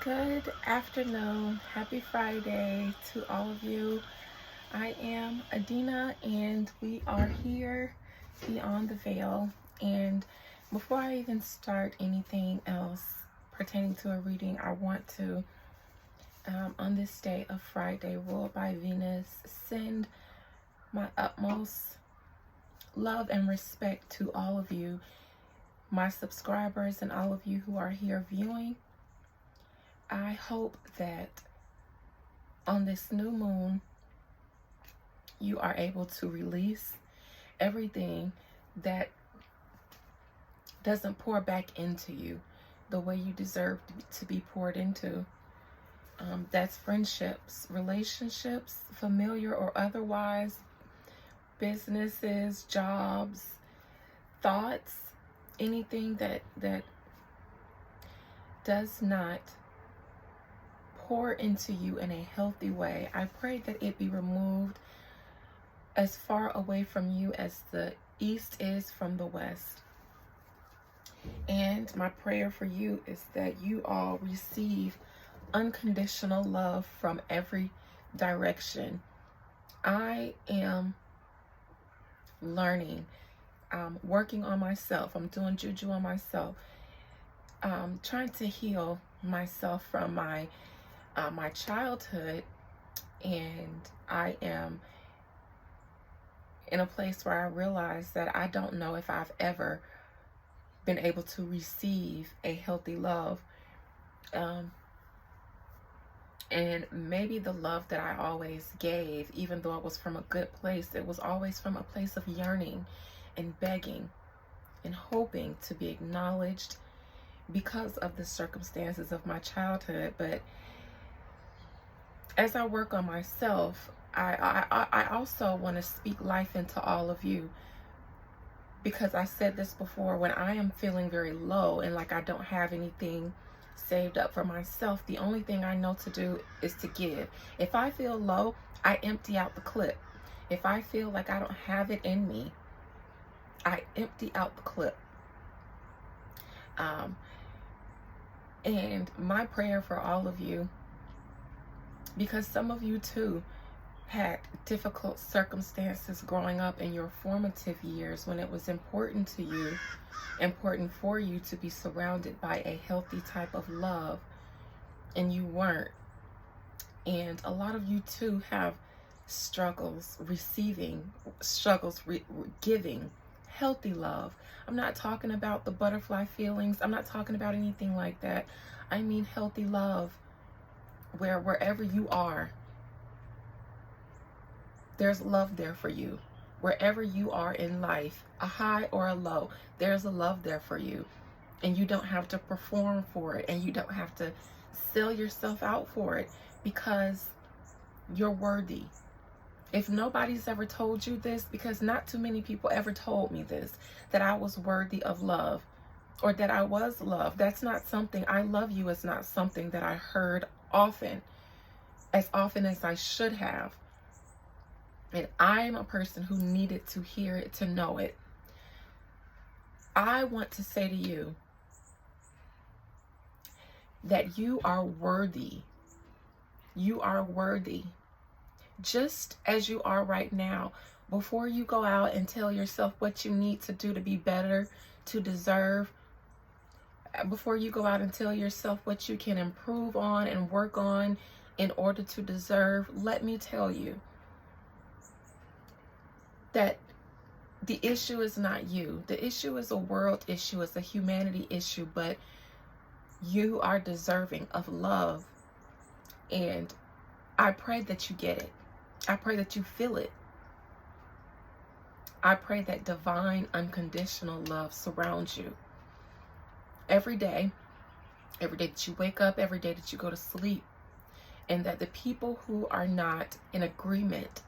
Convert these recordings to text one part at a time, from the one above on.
Good afternoon. Happy Friday to all of you. I am Adina, and we are here beyond the veil. And before I even start anything else pertaining to a reading, I want to, on this day of Friday, ruled by Venus, send my utmost love and respect to all of you, my subscribers, and all of you who are here viewing. I hope that on this new moon, you are able to release everything that doesn't pour back into you the way you deserve to be poured into. That's friendships, relationships, familiar or otherwise, businesses, jobs, thoughts, anything that does not pour into you in a healthy way. I pray that it be removed as far away from you as the east is from the west. And my prayer for you is that you all receive unconditional love from every direction. I am learning, working on myself. I'm doing juju on myself, trying to heal myself from my childhood, and I am in a place where I realize that I don't know if I've ever been able to receive a healthy love. And maybe the love that I always gave, even though it was from a good place, it was always from a place of yearning and begging and hoping to be acknowledged because of the circumstances of my childhood. But as I work on myself, I also want to speak life into all of you, because I said this before, when I am feeling very low and like I don't have anything saved up for myself, the only thing I know to do is to give. If I feel low, I empty out the clip. If I feel like I don't have it in me, I empty out the clip. And my prayer for all of you, because some of you too had difficult circumstances growing up in your formative years, when it was important to you, important for you to be surrounded by a healthy type of love, and you weren't. And a lot of you too have struggles receiving, struggles giving healthy love. I'm not talking about the butterfly feelings. I'm not talking about anything like that. I mean healthy love, where wherever you are, there's love there for you. Wherever you are in life, a high or a low, there's a love there for you. And you don't have to perform for it, and you don't have to sell yourself out for it, because you're worthy. If nobody's ever told you this, because not too many people ever told me this, that I was worthy of love or that I was loved, that's not something, I love you is not something that I heard often, as often as I should have. And I'm a person who needed to hear it, to know it. I want to say to you that you are worthy. You are worthy. Just as you are right now. Before you go out and tell yourself what you need to do to be better, to deserve, before you go out and tell yourself what you can improve on and work on in order to deserve, let me tell you that the issue is not you. The issue is a world issue, it's a humanity issue, but you are deserving of love. And I pray that you get it. I pray that you feel it. I pray that divine, unconditional love surrounds you every day that you wake up, every day that you go to sleep, and that the people who are not in agreement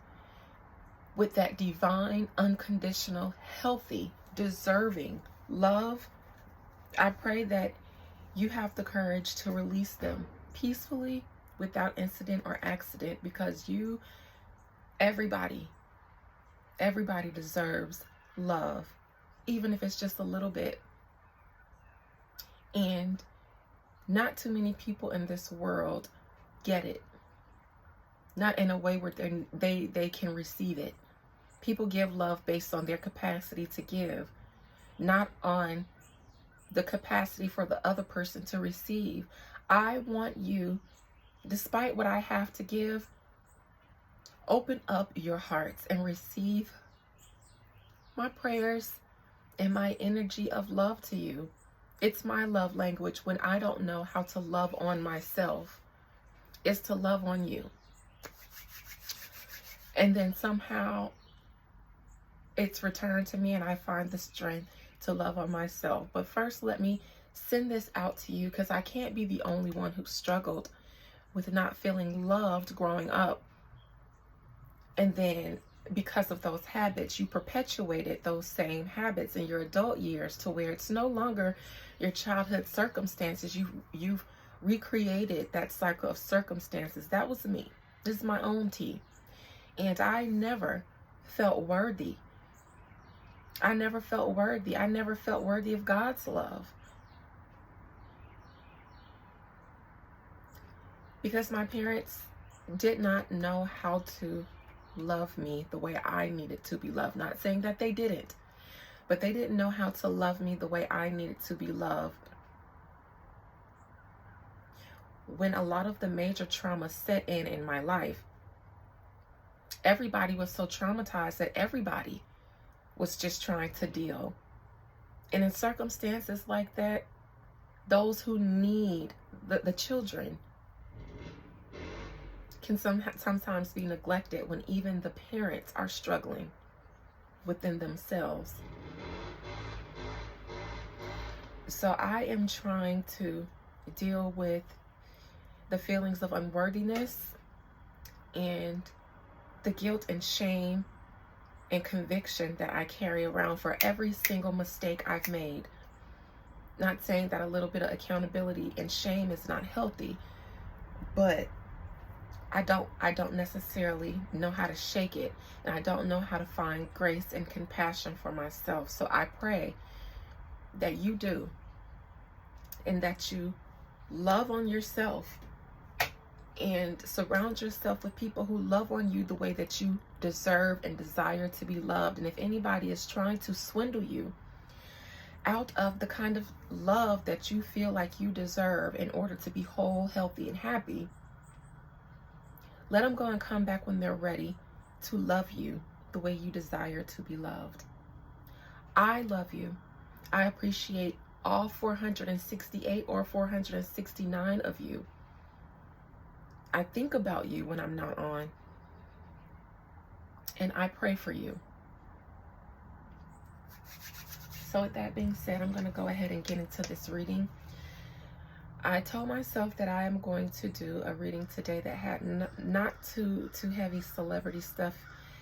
with that divine, unconditional, healthy, deserving love, I pray that you have the courage to release them peacefully, without incident or accident, because everybody deserves love, even if it's just a little bit. And not too many people in this world get it. Not in a way where they can receive it. People give love based on their capacity to give, not on the capacity for the other person to receive. I want you, despite what I have to give, open up your hearts and receive my prayers and my energy of love to you. It's my love language when I don't know how to love on myself. It's to love on you. And then somehow it's returned to me and I find the strength to love on myself. But first, let me send this out to you because I can't be the only one who struggled with not feeling loved growing up. And then because of those habits, you perpetuated those same habits in your adult years to where it's no longer your childhood circumstances. You've recreated that cycle of circumstances. That was me. This is my own tea. And I never felt worthy. I never felt worthy. I never felt worthy of God's love. Because my parents did not know how to love me the way I needed to be loved. Not saying that they didn't, but they didn't know how to love me the way I needed to be loved. When a lot of the major trauma set in my life, everybody was so traumatized that everybody was just trying to deal. And in circumstances like that, those who need the children can sometimes be neglected when even the parents are struggling within themselves. So I am trying to deal with the feelings of unworthiness and the guilt and shame and conviction that I carry around for every single mistake I've made. Not saying that a little bit of accountability and shame is not healthy, but I don't necessarily know how to shake it, and I don't know how to find grace and compassion for myself. So I pray that you do, and that you love on yourself and surround yourself with people who love on you the way that you deserve and desire to be loved. And if anybody is trying to swindle you out of the kind of love that you feel like you deserve in order to be whole, healthy, and happy, let them go and come back when they're ready to love you the way you desire to be loved. I love you. I appreciate all 468 or 469 of you. I think about you when I'm not on, and I pray for you. So with that being said, I'm going to go ahead and get into this reading. I told myself that I am going to do a reading today that had not too heavy celebrity stuff,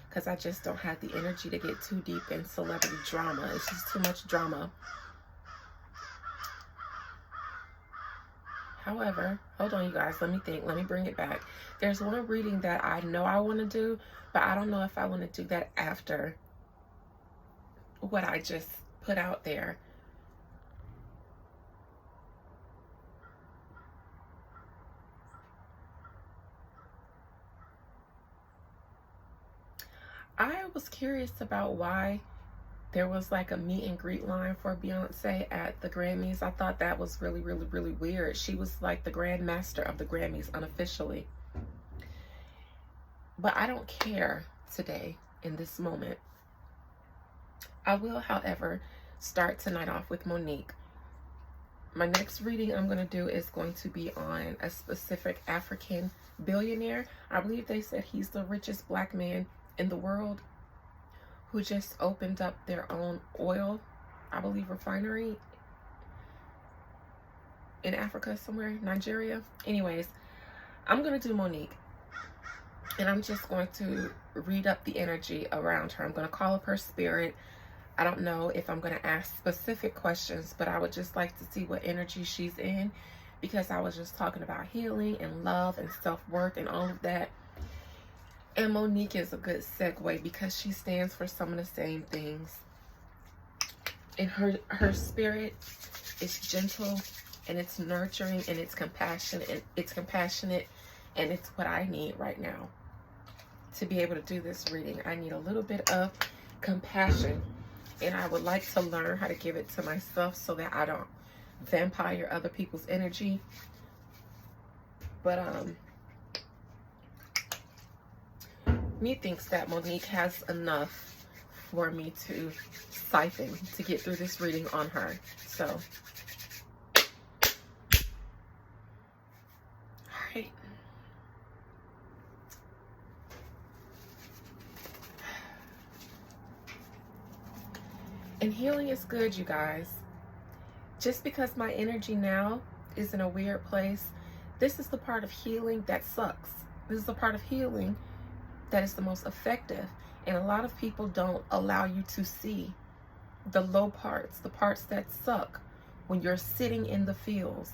because I just don't have the energy to get too deep in celebrity drama. It's just too much drama. However, hold on, you guys. Let me think. Let me bring it back. There's one reading that I know I want to do, but I don't know if I want to do that after what I just put out there. I was curious about why there was like a meet and greet line for Beyonce at the Grammys. I thought that was really, really, really weird. She was like the Grand Master of the Grammys unofficially. But I don't care today in this moment. I will, however, start tonight off with Monique. My next reading I'm going to do is going to be on a specific African billionaire. I believe they said he's the richest black man in the world, who just opened up their own oil, I believe, refinery in Africa somewhere, Nigeria. Anyways, I'm going to do Monique, and I'm just going to read up the energy around her. I'm going to call up her spirit. I don't know if I'm going to ask specific questions, but I would just like to see what energy she's in, because I was just talking about healing and love and self-worth and all of that. And Monique is a good segue because she stands for some of the same things. And her spirit is gentle and it's nurturing, and it's compassionate, and it's what I need right now to be able to do this reading. I need a little bit of compassion, and I would like to learn how to give it to myself so that I don't vampire other people's energy. But me thinks that Monique has enough for me to siphon to get through this reading on her. So, all right. And healing is good, you guys. Just because my energy now is in a weird place, this is the part of healing that sucks. This is the part of healing that is the most effective. And a lot of people don't allow you to see the low parts, the parts that suck when you're sitting in the feels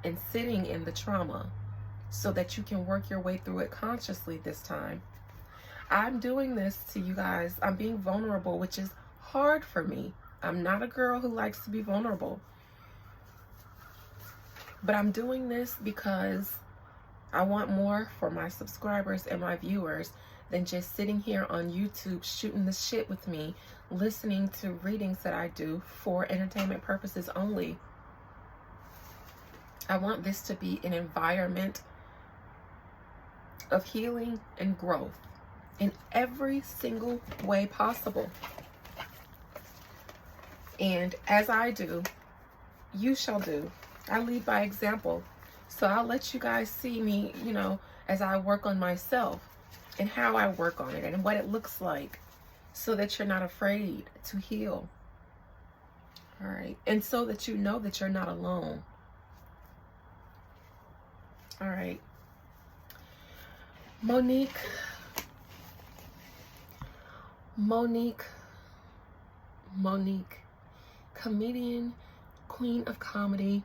and sitting in the trauma, so that you can work your way through it consciously this time. I'm doing this to you guys. I'm being vulnerable, which is hard for me. I'm not a girl who likes to be vulnerable. But I'm doing this because I want more for my subscribers and my viewers than just sitting here on YouTube shooting the shit with me, listening to readings that I do for entertainment purposes only. I want this to be an environment of healing and growth in every single way possible. And as I do, you shall do. I lead by example. So I'll let you guys see me, you know, as I work on myself and how I work on it and what it looks like, so that you're not afraid to heal. All right. And so that you know that you're not alone. All right. Monique, comedian, queen of comedy,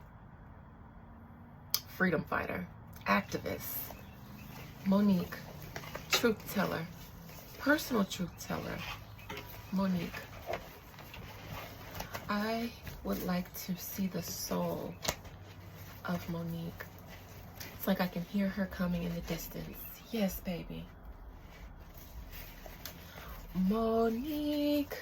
freedom fighter, activist. Monique, truth teller, personal truth teller. Monique, I would like to see the soul of Monique. It's like I can hear her coming in the distance. Yes, baby. Monique,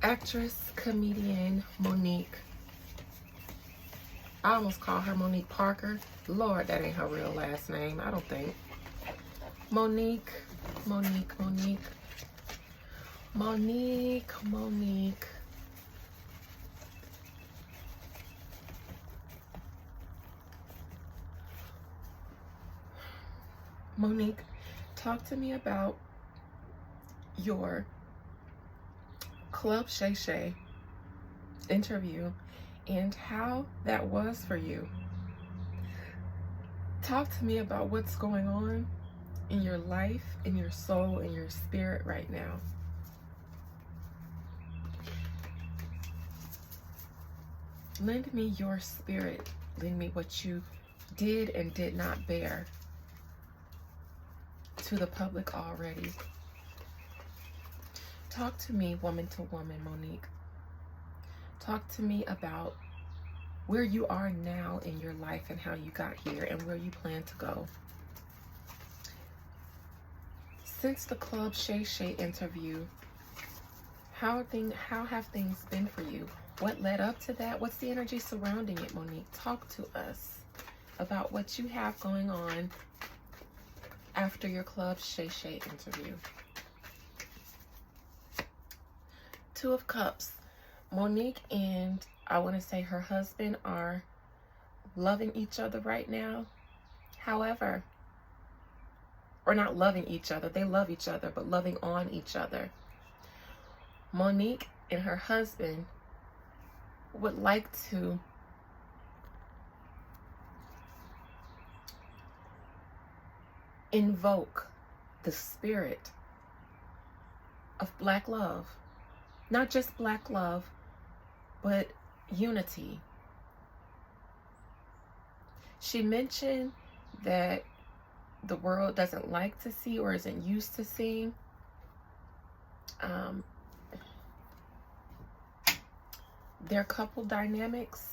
actress, comedian, Monique. I almost call her Monique Parker. Lord, that ain't her real last name, I don't think. Monique. Monique, talk to me about your Club Shay Shay interview and how that was for you. Talk to me about what's going on in your life, in your soul, in your spirit right now. Lend me your spirit. Lend me what you did and did not bear to the public already. Talk to me, woman to woman, Monique. Talk to me about where you are now in your life and how you got here and where you plan to go. Since the Club Shay Shay interview, how have things been for you? What led up to that? What's the energy surrounding it, Monique? Talk to us about what you have going on after your Club Shay Shay interview. Two of Cups. Monique and I want to say her husband are loving each other right now. However, or not loving each other, they love each other, but loving on each other. Monique and her husband would like to invoke the spirit of Black love. Not just Black love, but unity. She mentioned that the world doesn't like to see or isn't used to seeing their couple dynamics.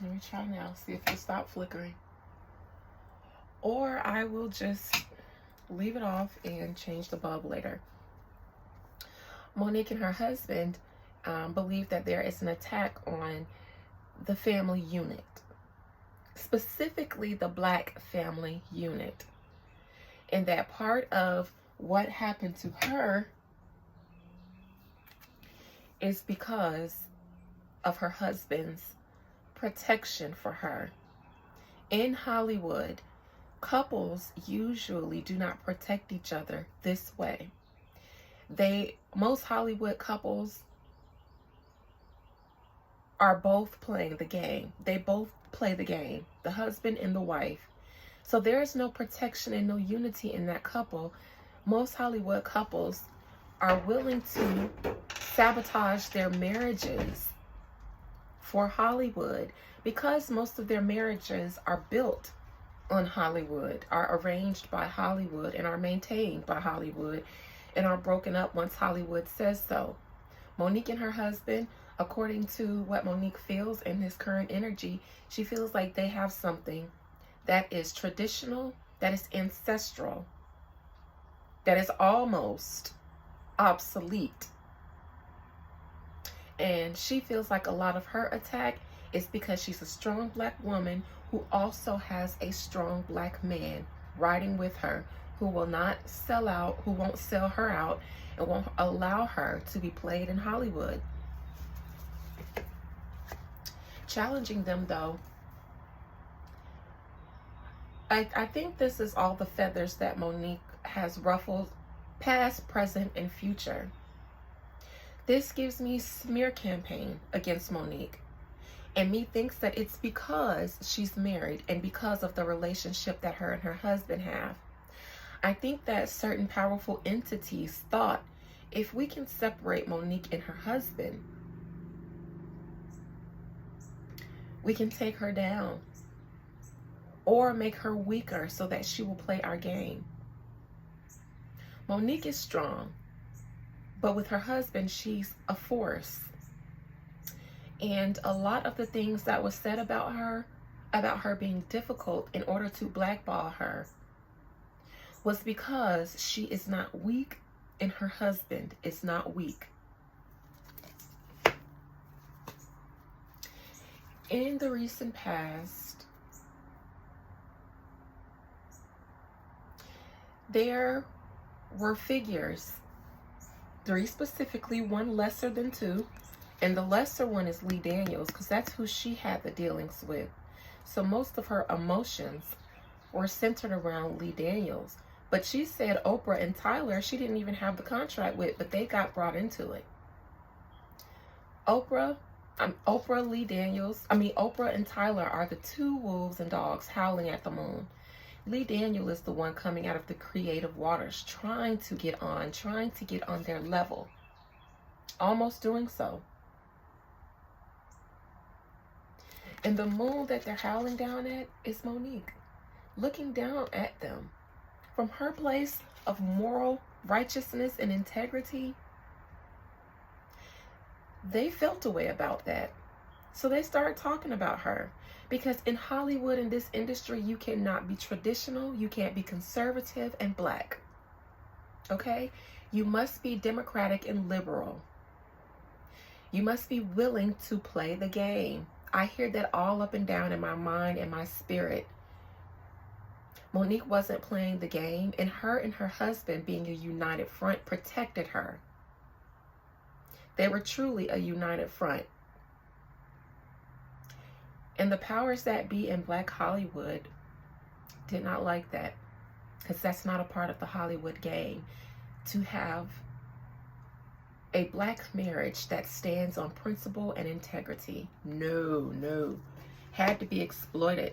Let me try now, see if it stop flickering. Or I will just leave it off and change the bulb later. Monique and her husband believe that there is an attack on the family unit, specifically the Black family unit, and that part of what happened to her is because of her husband's protection for her. In Hollywood, couples usually do not protect each other this way. Most Hollywood couples are both playing the game. They both play the game, the husband and the wife. So there is no protection and no unity in that couple. Most Hollywood couples are willing to sabotage their marriages for Hollywood because most of their marriages are built on Hollywood, are arranged by Hollywood, and are maintained by Hollywood, and are broken up once Hollywood says so. Monique and her husband, according to what Monique feels in his current energy, she feels like they have something that is traditional, that is ancestral, that is almost obsolete. And she feels like a lot of her attack is because she's a strong Black woman who also has a strong Black man riding with her, who will not sell out, who won't sell her out, and won't allow her to be played in Hollywood. Challenging them, though, I think this is all the feathers that Monique has ruffled, past, present, and future. This gives me smear campaign against Monique. And me thinks that it's because she's married and because of the relationship that her and her husband have. I think that certain powerful entities thought, if we can separate Monique and her husband, we can take her down or make her weaker so that she will play our game. Monique is strong, but with her husband, she's a force. And a lot of the things that was said about her being difficult in order to blackball her, was because she is not weak and her husband is not weak. In the recent past, there were figures, 3 specifically, one lesser than 2, and the lesser one is Lee Daniels, because that's who she had the dealings with. So most of her emotions were centered around Lee Daniels. But she said Oprah and Tyler, she didn't even have the contract with, but they got brought into it. Oprah, and Tyler are the 2 wolves and dogs howling at the moon. Lee Daniel is the one coming out of the creative waters, trying to get on their level. Almost doing so. And the moon that they're howling down at is Monique, looking down at them. From her place of moral righteousness and integrity, they felt a way about that. So they started talking about her. Because in Hollywood, in this industry, you cannot be traditional, you can't be conservative and Black. Okay? You must be democratic and liberal. You must be willing to play the game. I hear that all up and down in my mind and my spirit. Monique wasn't playing the game, and her husband, being a united front, protected her. They were truly a united front. And the powers that be in Black Hollywood did not like that, because that's not a part of the Hollywood game, to have a Black marriage that stands on principle and integrity. No. Had to be exploited.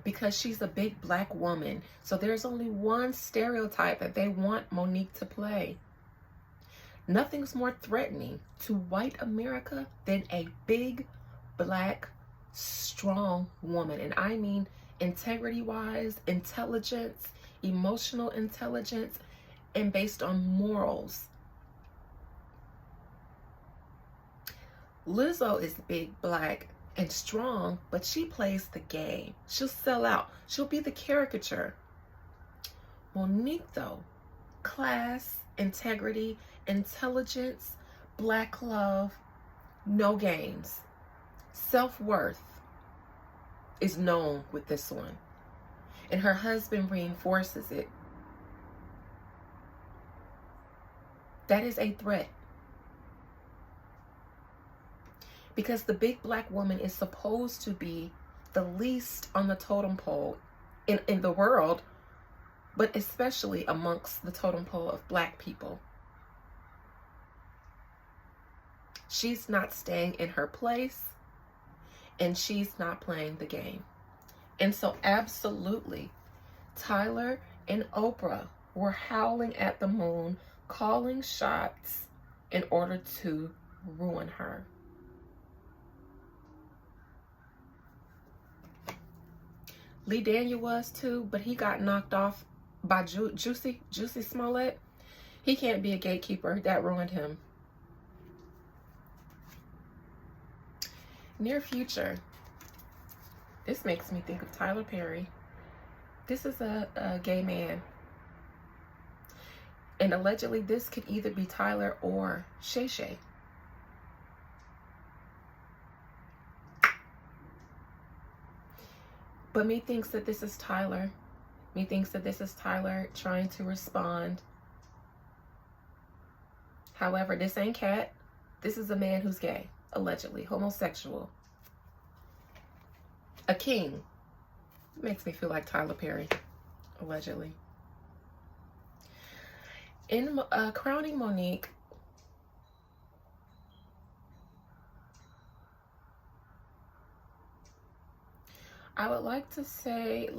Because she's a big Black woman. So there's only one stereotype that they want Monique to play. Nothing's more threatening to white America than a big, Black, strong woman. And I mean integrity-wise, intelligence, emotional intelligence, and based on morals. Lizzo is big, black, and strong, but she plays the game. She'll sell out. She'll be the caricature. Monique, though, class, integrity, intelligence, black love, no games. Self-worth is known with this one. And her husband reinforces it. That is a threat. Because the big black woman is supposed to be the least on the totem pole in the world, but especially amongst the totem pole of black people. She's not staying in her place, and she's not playing the game. And so absolutely, Tyler and Oprah were howling at the moon, calling shots in order to ruin her. Lee Daniel was too, but he got knocked off by Jussie Smollett. He can't be a gatekeeper. That ruined him. Near future. This makes me think of Tyler Perry. This is a gay man. And allegedly this could either be Tyler or Shay Shay. But me thinks that this is Tyler. Me thinks that this is Tyler trying to respond. However, this ain't Cat. This is a man who's gay, allegedly, homosexual. A king. Makes me feel like Tyler Perry, allegedly. In crowning Monique, I would like to say,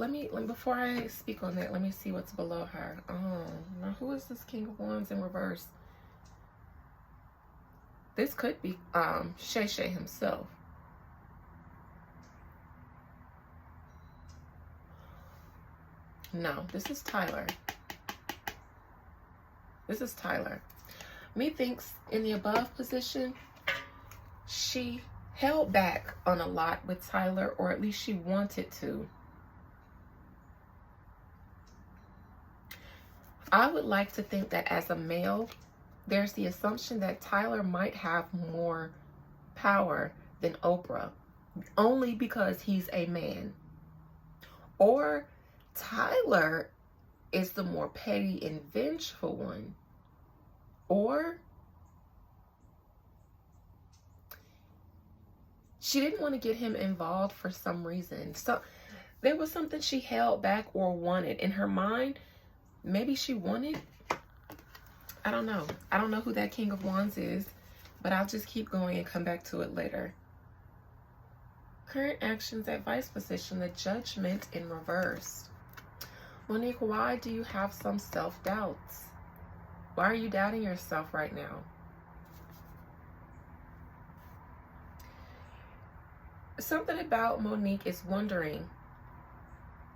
before I speak on that, let me see what's below her. Oh, now who is this King of Wands in reverse? This could be Shay Shay himself. No, this is Tyler. This is Tyler. Methinks in the above position, she held back on a lot with Tyler, or at least she wanted to. I would like to think that as a male, there's the assumption that Tyler might have more power than Oprah, only because he's a man. Or Tyler is the more petty and vengeful one. Or she didn't want to get him involved for some reason. So there was something she held back or wanted. In her mind, maybe she wanted. I don't know. I don't know who that King of Wands is, but I'll just keep going and come back to it later. Current actions, advice position, the Judgment in reverse. Monique, why do you have some self-doubts? Why are you doubting yourself right now? Something about Monique is wondering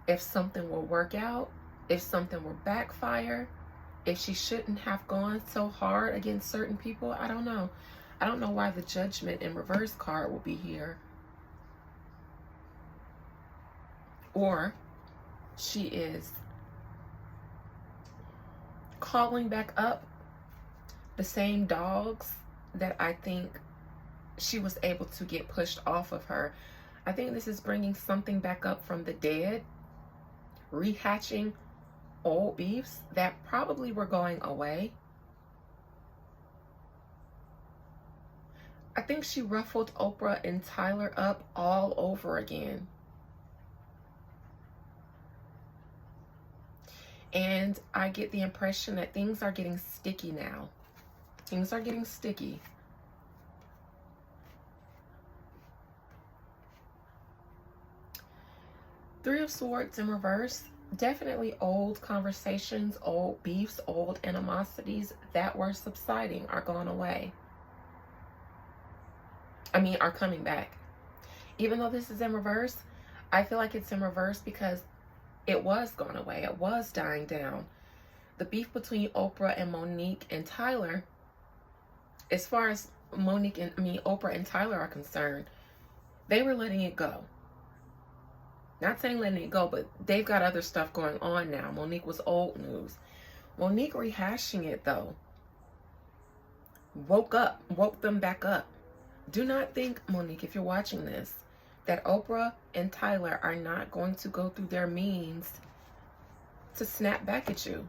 if something will work out, if something will backfire, if she shouldn't have gone so hard against certain people. I don't know. I don't know why the Judgment in reverse card will be here. Or she is calling back up the same dogs that I think she was able to get pushed off of her. I think this is bringing something back up from the dead, rehatching old beefs that probably were going away. I think she ruffled Oprah and Tyler up all over again. And I get the impression that things are getting sticky now. Things are getting sticky. Three of Swords in reverse. Definitely old conversations, old beefs, old animosities that were subsiding are gone away. Are coming back. Even though this is in reverse, I feel like it's in reverse because it was gone away. It was dying down. The beef between Oprah and Monique and Tyler, as far as Oprah and Tyler are concerned, they were letting it go. Not saying letting it go, but they've got other stuff going on now. Monique was old news. Monique rehashing it, though, woke them back up. Do not think, Monique, if you're watching this, that Oprah and Tyler are not going to go through their means to snap back at you.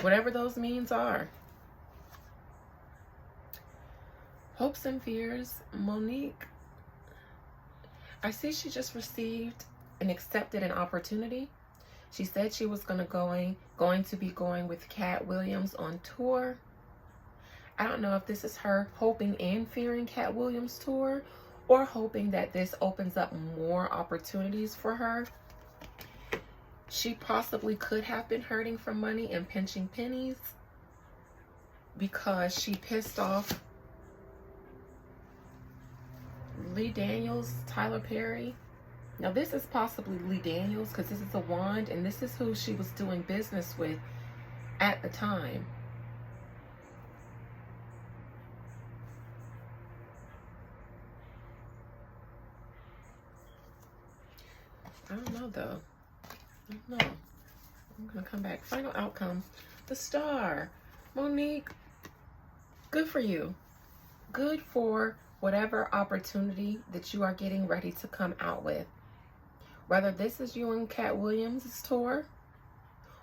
Whatever those means are. Hopes and fears, Monique. I see she just received and accepted an opportunity. She said she was going to be going with Katt Williams on tour. I don't know if this is her hoping and fearing Katt Williams' tour, or hoping that this opens up more opportunities for her. She possibly could have been hurting for money and pinching pennies because she pissed off Lee Daniels, Tyler Perry. Now this is possibly Lee Daniels because this is a wand and this is who she was doing business with at the time. I don't know though. I don't know. I'm going to come back. Final outcome. The Star. Monique, good for you. Good for whatever opportunity that you are getting ready to come out with. Whether this is you and Katt Williams' tour,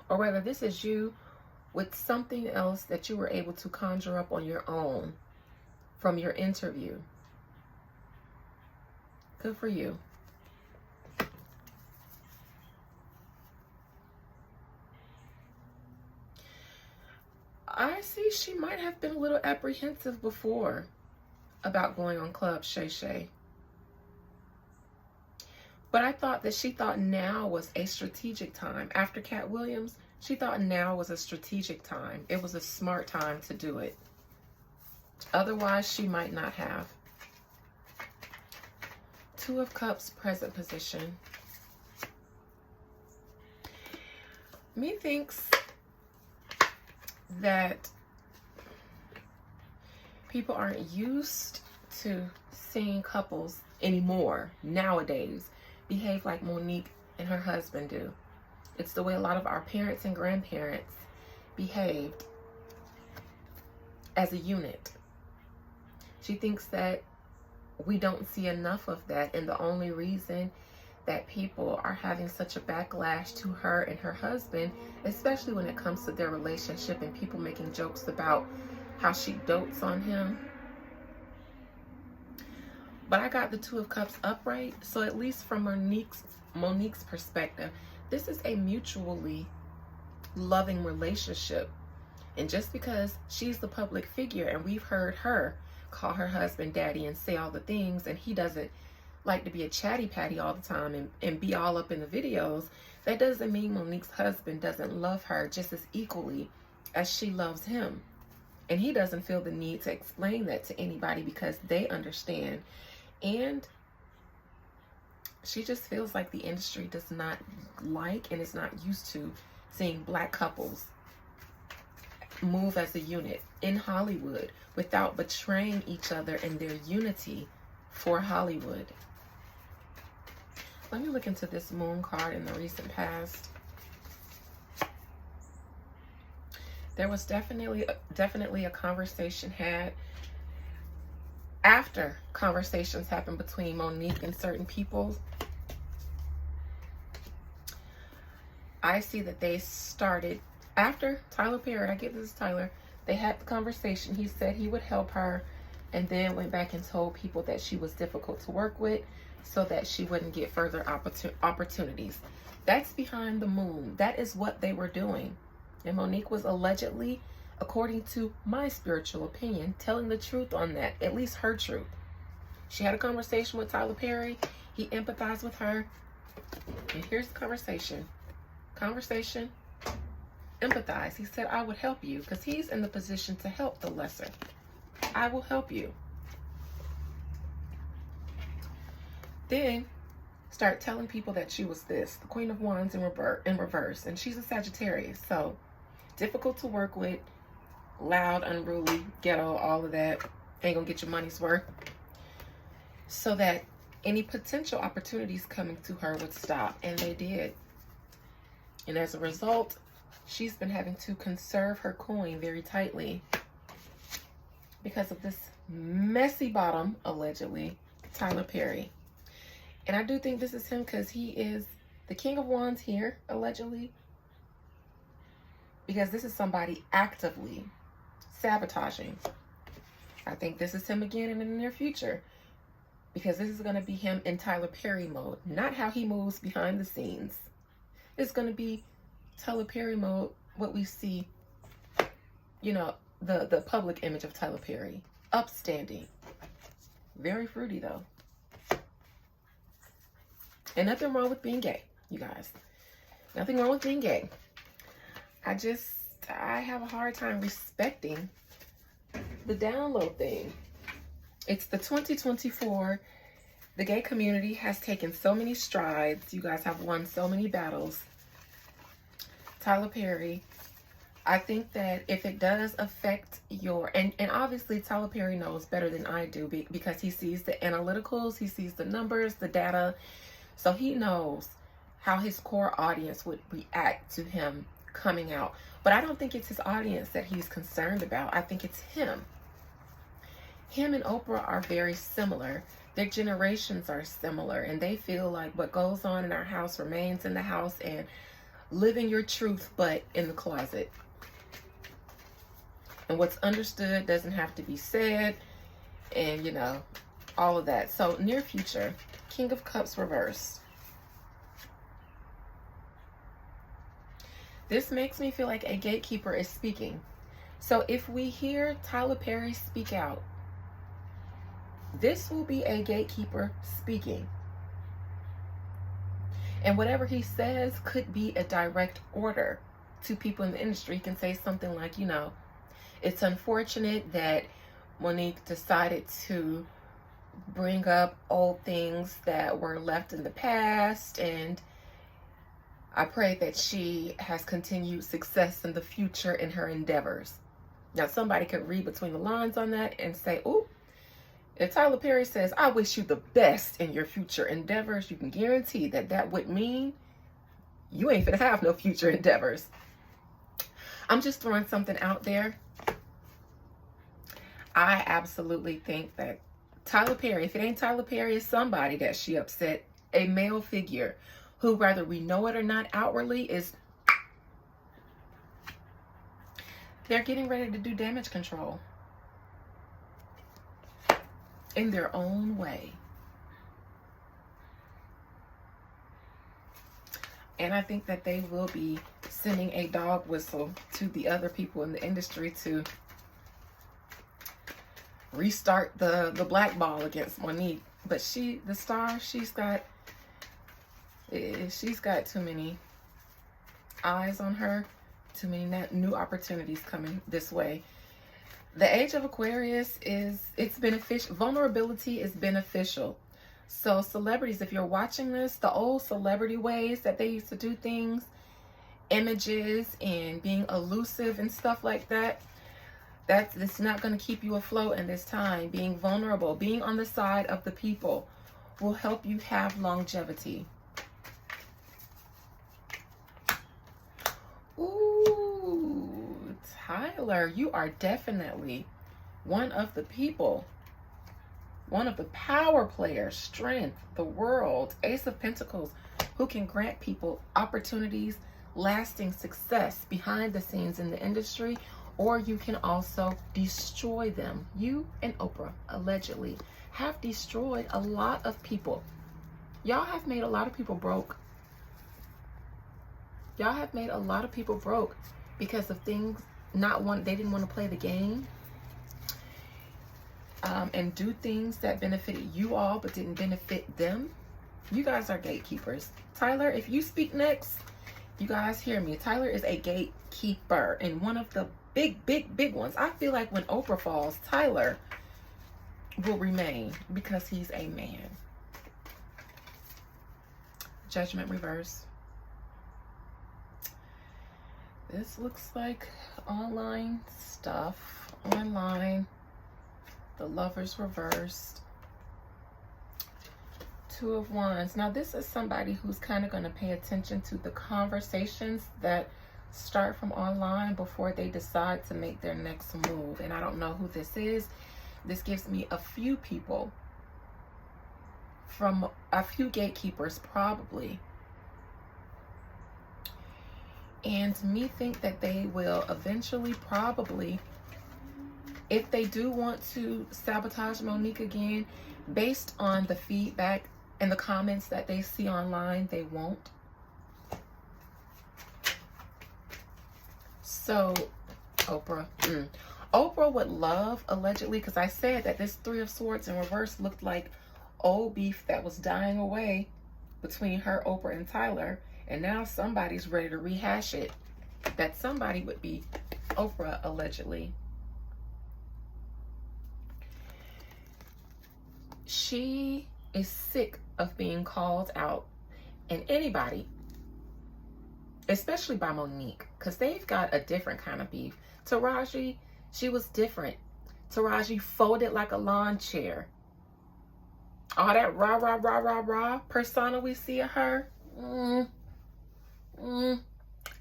or whether this is you with something else that you were able to conjure up on your own from your interview. Good for you. I see she might have been a little apprehensive before about going on Club Shay Shay. But I thought that she thought now was a strategic time. After Katt Williams, she thought now was a strategic time. It was a smart time to do it. Otherwise, she might not have. Two of Cups, present position. Methinks that people aren't used to seeing couples anymore nowadays behave like Monique and her husband do. It's the way a lot of our parents and grandparents behaved as a unit. She thinks that we don't see enough of that, and the only reason that people are having such a backlash to her and her husband, especially when it comes to their relationship and people making jokes about how she dotes on him. But I got the Two of Cups upright, so at least from Monique's perspective, this is a mutually loving relationship. And just because she's the public figure and we've heard her call her husband daddy and say all the things, and he doesn't like to be a chatty patty all the time and be all up in the videos, that doesn't mean Monique's husband doesn't love her just as equally as she loves him. And he doesn't feel the need to explain that to anybody because they understand. And she just feels like the industry does not like and is not used to seeing black couples move as a unit in Hollywood without betraying each other and their unity for Hollywood. Let me look into this Moon card in the recent past. There was definitely a conversation had after conversations happened between Monique and certain people. I see that they started after Tyler Perry. I get this is Tyler. They had the conversation. He said he would help her, and then went back and told people that she was difficult to work with so that she wouldn't get further opportunities. That's behind the moon. That is what they were doing. And Monique was allegedly, according to my spiritual opinion, telling the truth on that, at least her truth. She had a conversation with Tyler Perry. He empathized with her. And here's the conversation. Empathize. He said, I would help you, because he's in the position to help the lesser. I will help you. Then start telling people that she was this, the Queen of Wands in reverse, and she's a Sagittarius, so difficult to work with, loud, unruly, ghetto, all of that. Ain't gonna get your money's worth. So that any potential opportunities coming to her would stop, and they did. And as a result, she's been having to conserve her coin very tightly because of this messy bottom, allegedly, Tyler Perry. And I do think this is him because he is the King of Wands here, allegedly. Because this is somebody actively sabotaging. I think this is him again in the near future. Because this is going to be him in Tyler Perry mode. Not how he moves behind the scenes. It's going to be Tyler Perry mode, what we see, you know, the public image of Tyler Perry. Upstanding. Very fruity, though. And nothing wrong with being gay, you guys. Nothing wrong with being gay. I have a hard time respecting the download thing. It's the 2024. The gay community has taken so many strides. You guys have won so many battles. Tyler Perry, I think that if it does affect your, and obviously Tyler Perry knows better than I do because he sees the analyticals, he sees the numbers, the data. So he knows how his core audience would react to him coming out. But I don't think it's his audience that he's concerned about. I think it's him. Him and Oprah are very similar. Their generations are similar, and they feel like what goes on in our house remains in the house, and living your truth but in the closet. And what's understood doesn't have to be said, and you know, all of that. So near future, King of Cups reverse. This makes me feel like a gatekeeper is speaking. So if we hear Tyler Perry speak out, this will be a gatekeeper speaking. And whatever he says could be a direct order to people in the industry. He can say something like, you know, it's unfortunate that Monique decided to bring up old things that were left in the past, and I pray that she has continued success in the future in her endeavors. Now, somebody could read between the lines on that and say, ooh, if Tyler Perry says, I wish you the best in your future endeavors, you can guarantee that that would mean you ain't gonna have no future endeavors. I'm just throwing something out there. I absolutely think that Tyler Perry, if it ain't Tyler Perry, is somebody that she upset, a male figure who, whether we know it or not outwardly, is, they're getting ready to do damage control in their own way. And I think that they will be sending a dog whistle to the other people in the industry to restart the black ball against Monique. But she, the star, she's got too many eyes on her, too many new opportunities coming this way. The age of Aquarius it's beneficial. Vulnerability is beneficial. So celebrities, if you're watching this, the old celebrity ways that they used to do things, images and being elusive and stuff like that, that's not going to keep you afloat in this time. Being vulnerable, being on the side of the people will help you have longevity. Ooh, Tyler, you are definitely one of the people. One of the power players, strength, the world, Ace of Pentacles, who can grant people opportunities, lasting success behind the scenes in the industry, or you can also destroy them. You and Oprah, allegedly, have destroyed a lot of people. Y'all have made a lot of people broke. Y'all have made a lot of people broke because of things they didn't want to play the game. And do things that benefited you all but didn't benefit them. You guys are gatekeepers. Tyler, if you speak next, you guys hear me. Tyler is a gatekeeper and one of the big ones. I feel like when Oprah falls, Tyler will remain because he's a man. Judgment reverse. This looks like online stuff. Online. The Lovers reversed. Two of Wands. Now this is somebody who's kind of going to pay attention to the conversations that start from online before they decide to make their next move. And I don't know who this is. This gives me a few people, from a few gatekeepers probably. And me think that they will eventually, probably, if they do want to sabotage Monique again, based on the feedback and the comments that they see online, they won't. So, Oprah. Oprah would love, allegedly, because I said that this Three of Swords in reverse looked like old beef that was dying away between her, Oprah, and Tyler. And now somebody's ready to rehash it. That somebody would be Oprah, allegedly. She is sick of being called out. And anybody, especially by Monique, because they've got a different kind of beef. Taraji, she was different. Taraji folded like a lawn chair. All that rah, rah, rah, rah, rah persona we see of her,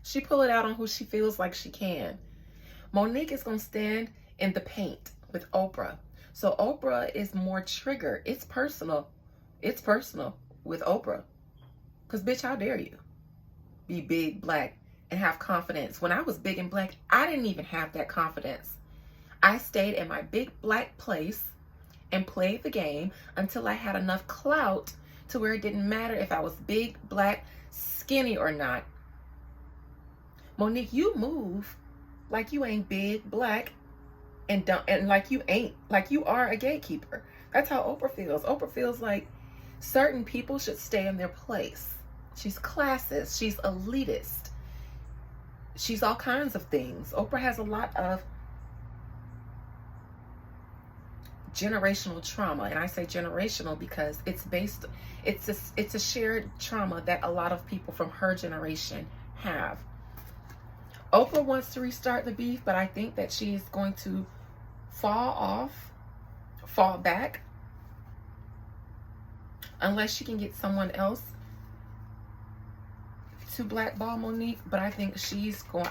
she pull it out on who she feels like she can. Monique is going to stand in the paint with Oprah. So Oprah is more triggered. It's personal. It's personal with Oprah. Because, bitch, how dare you be big, black, and have confidence? When I was big and black, I didn't even have that confidence. I stayed in my big black place and played the game until I had enough clout to where it didn't matter if I was big, black, skinny or not. Monique, you move like you ain't big, black, and like you are a gatekeeper. That's how Oprah feels. Oprah feels like certain people should stay in their place. She's classist. She's elitist. She's all kinds of things. Oprah has a lot of generational trauma, and I say generational because it's a shared trauma that a lot of people from her generation have. Oprah wants to restart the beef, but I think that she's going to fall back, unless she can get someone else to blackball Monique. But I think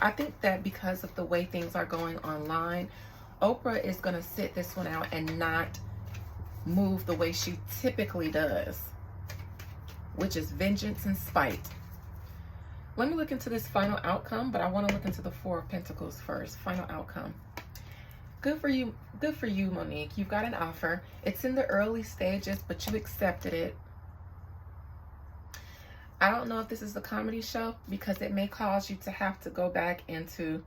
I think that because of the way things are going online, Oprah is going to sit this one out and not move the way she typically does, which is vengeance and spite. Let me look into this final outcome, but I want to look into the Four of Pentacles first. Final outcome. Good for you. Good for you, Monique. You've got an offer. It's in the early stages, but you accepted it. I don't know if this is a comedy show, because it may cause you to have to go back into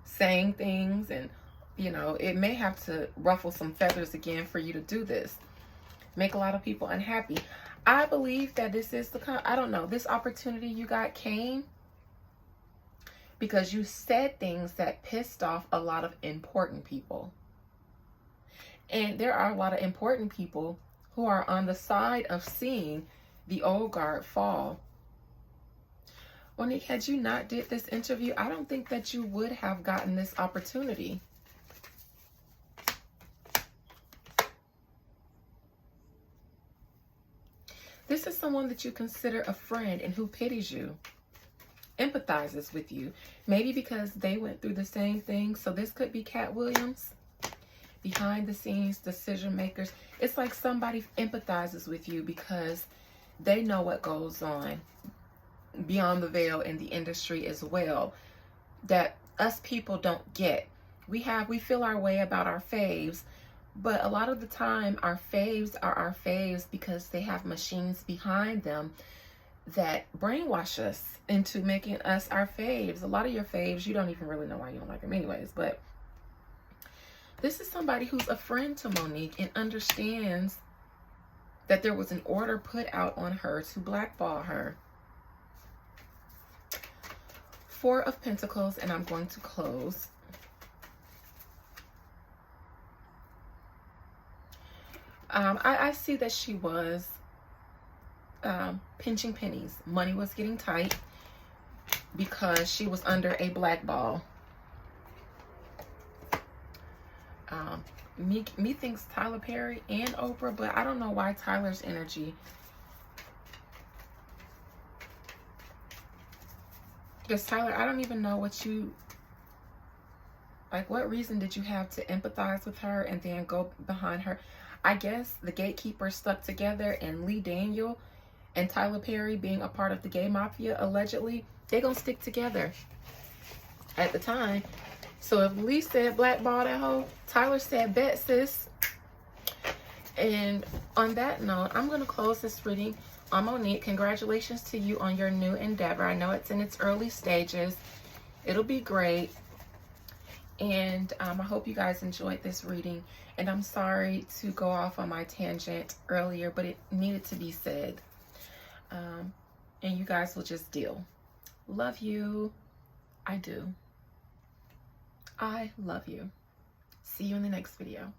saying things, and you know, it may have to ruffle some feathers again for you to do this. Make a lot of people unhappy. I believe that this is I don't know, this opportunity you got came because you said things that pissed off a lot of important people. And there are a lot of important people who are on the side of seeing the old guard fall. Monique, had you not did this interview, I don't think that you would have gotten this opportunity. This is someone that you consider a friend and who pities you, empathizes with you. Maybe because they went through the same thing. So this could be Cat Williams, behind the scenes decision makers. It's like somebody empathizes with you because they know what goes on beyond the veil in the industry as well, that us people don't get. We feel our way about our faves, but a lot of the time our faves are our faves because they have machines behind them that brainwash us into making us our faves. A lot of your faves, you don't even really know why you don't like them anyways. But this is somebody who's a friend to Monique and understands that there was an order put out on her to blackball her. Four of Pentacles, and I'm going to close. I see that she was pinching pennies. Money was getting tight because she was under a blackball. me thinks Tyler Perry and Oprah, but I don't know why Tyler's energy. Because Tyler, I don't even know what you, like, what reason did you have to empathize with her and then go behind her? I guess the gatekeepers stuck together, and Lee Daniel and Tyler Perry being a part of the gay mafia, allegedly, they're going to stick together at the time. So if Lee said blackball that hoe, Tyler said bet, sis. And on that note, I'm going to close this reading. Monique, congratulations to you on your new endeavor. I know it's in its early stages. It'll be great. And I hope you guys enjoyed this reading. And I'm sorry to go off on my tangent earlier, but it needed to be said. And you guys will just deal. Love you. I do. I love you. See you in the next video.